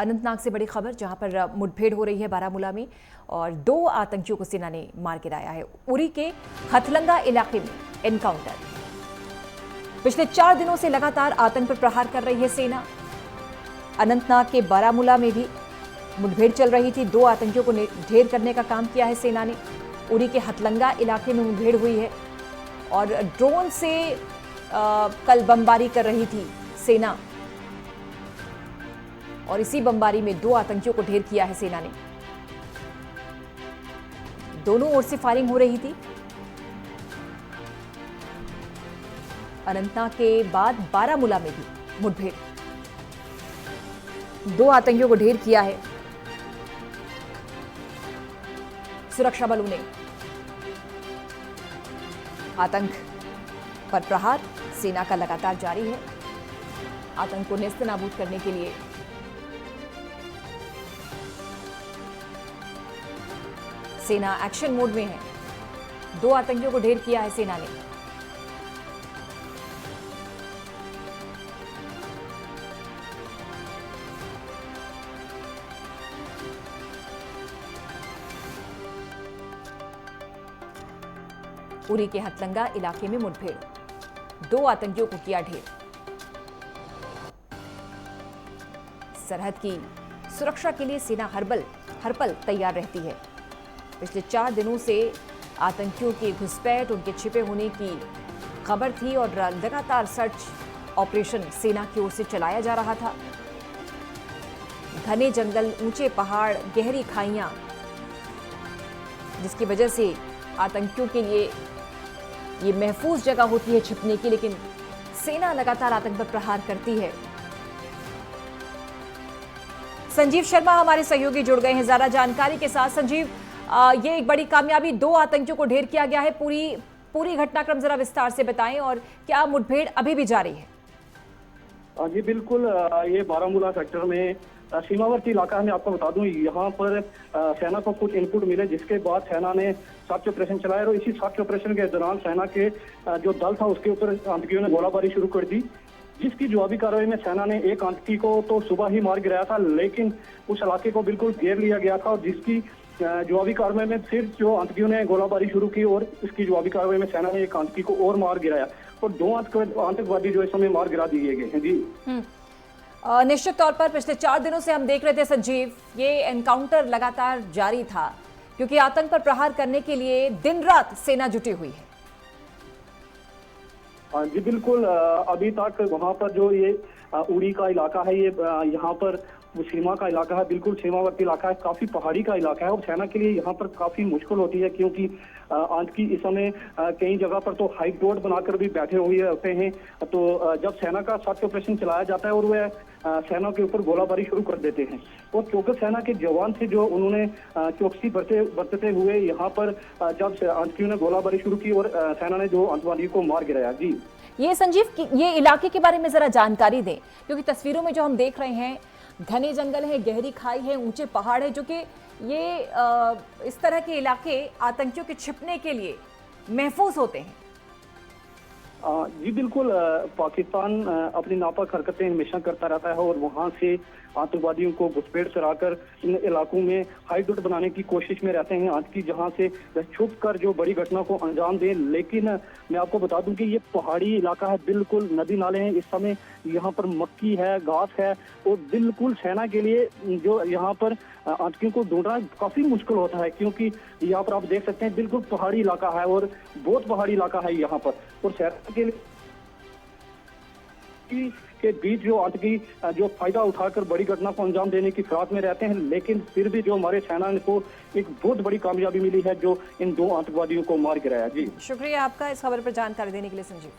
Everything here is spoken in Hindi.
अनंतनाग से बड़ी खबर, जहां पर मुठभेड़ हो रही है बारामूला में और 2 आतंकियों को सेना ने मार गिराया है। उरी के हथलंगा इलाके में एनकाउंटर। पिछले 4 दिनों से लगातार आतंक पर प्रहार कर रही है सेना। अनंतनाग के बारामूला में भी मुठभेड़ चल रही थी। 2 आतंकियों को ढेर करने का काम किया है सेना ने। उरी के हथलंगा इलाके में मुठभेड़ हुई है और ड्रोन से कल बमबारी कर रही थी सेना और इसी बमबारी में 2 आतंकियों को ढेर किया है सेना ने। दोनों ओर से फायरिंग हो रही थी। अनंतनाग के बाद बारामूला में भी मुठभेड़, 2 आतंकियों को ढेर किया है सुरक्षा बलों ने। आतंक पर प्रहार सेना का लगातार जारी है। आतंक को नेस्तनाबूद करने के लिए सेना एक्शन मोड में है। 2 आतंकियों को ढेर किया है सेना ने। उरी के हथलंगा इलाके में मुठभेड़, 2 आतंकियों को किया ढेर। सरहद की सुरक्षा के लिए सेना हर पल तैयार रहती है। पिछले 4 दिनों से आतंकियों की घुसपैठ, उनके छिपे होने की खबर थी और लगातार सर्च ऑपरेशन सेना की ओर से चलाया जा रहा था। घने जंगल, ऊंचे पहाड़, गहरी खाइयां, जिसकी वजह से आतंकियों के लिए ये महफूज जगह होती है छिपने की, लेकिन सेना लगातार आतंक पर प्रहार करती है। संजीव शर्मा हमारे सहयोगी जुड़ गए हैं ज्यादा जानकारी के साथ। संजीव, ये एक बड़ी कामयाबी, 2 आतंकियों को ढेर किया गया है। पूरी घटनाक्रम जरा विस्तार से बताएं और क्या मुठभेड़ अभी भी जारी है? जी बिल्कुल, ये बारामूला सेक्टर में सीमावर्ती इलाका है। मैं आपको बता दूं, यहाँ पर सेना को कुछ इनपुट मिले, जिसके बाद सेना ने सर्च ऑपरेशन चलाया और इसी सर्च ऑपरेशन के दौरान सेना के जो दल था उसके ऊपर आतंकियों ने गोलाबारी शुरू कर दी, जिसकी जवाबी कार्रवाई में सेना ने एक आतंकी को तो सुबह ही मार गिराया था, लेकिन उस इलाके को बिल्कुल घेर लिया गया था और जिसकी जवाबी कार्रवाई में फिर जो आतंकियों ने गोलाबारी शुरू की और इसकी जवाबी कार्रवाई में सेना ने एक आतंकी को और मार गिराया और 2 आतंकवादी जो इस समय मार गिरा दिए गए हैं। जी निश्चित तौर पर पिछले 4 दिनों से हम देख रहे थे संजीव, ये एनकाउंटर लगातार जारी था क्योंकि आतंक पर प्रहार करने के लिए दिन रात सेना जुटी हुई है। जी बिल्कुल, अभी तक वहां पर जो ये उरी का इलाका है, ये यहाँ पर वो सीमा का इलाका है, बिल्कुल सीमावर्ती इलाका है, काफी पहाड़ी का इलाका है और सेना के लिए यहाँ पर काफी मुश्किल होती है क्योंकि आतंकी इस समय कई जगह पर तो हाई रोड बनाकर भी बैठे हुए होते हैं। तो जब सेना का सर्च ऑपरेशन चलाया जाता है और वह सेना के ऊपर गोलाबारी शुरू कर देते हैं और चौकस सेना के जवान थे जो उन्होंने चौकसी बरतते हुए यहाँ पर जब आतंकियों ने गोलाबारी शुरू की और सेना ने 2 आतंकवादियों को मार गिराया। जी ये संजीव, ये इलाके के बारे में जरा जानकारी दें, क्योंकि तस्वीरों में जो हम देख रहे हैं घने जंगल है, गहरी खाई है, ऊंचे पहाड़ है, जो कि ये इस तरह के इलाके आतंकियों के छिपने के लिए महफूज होते हैं। जी बिल्कुल, पाकिस्तान अपनी नापाक हरकतें हमेशा करता रहता है और वहां से आतंकवादियों को घुसपैठ कराकर इन इलाकों में हाईडोट बनाने की कोशिश में रहते हैं आतंकी, जहां से छुप कर जो बड़ी घटना को अंजाम दें। लेकिन मैं आपको बता दूं कि ये पहाड़ी इलाका है, बिल्कुल नदी नाले हैं, इस समय यहाँ पर मक्की है, घास है और बिल्कुल सेना के लिए जो यहाँ पर आतंकियों को ढूंढना काफी मुश्किल होता है क्योंकि यहाँ पर आप देख सकते हैं बिल्कुल पहाड़ी इलाका है और बहुत पहाड़ी इलाका है यहाँ पर और सेना के लिए के बीच जो आतंकी जो फायदा उठाकर बड़ी घटना को अंजाम देने की फिराक में रहते हैं, लेकिन फिर भी जो हमारे सेना को एक बहुत बड़ी कामयाबी मिली है जो इन 2 आतंकवादियों को मार गिराया। जी शुक्रिया आपका इस खबर पर जानकारी देने के लिए संजीव।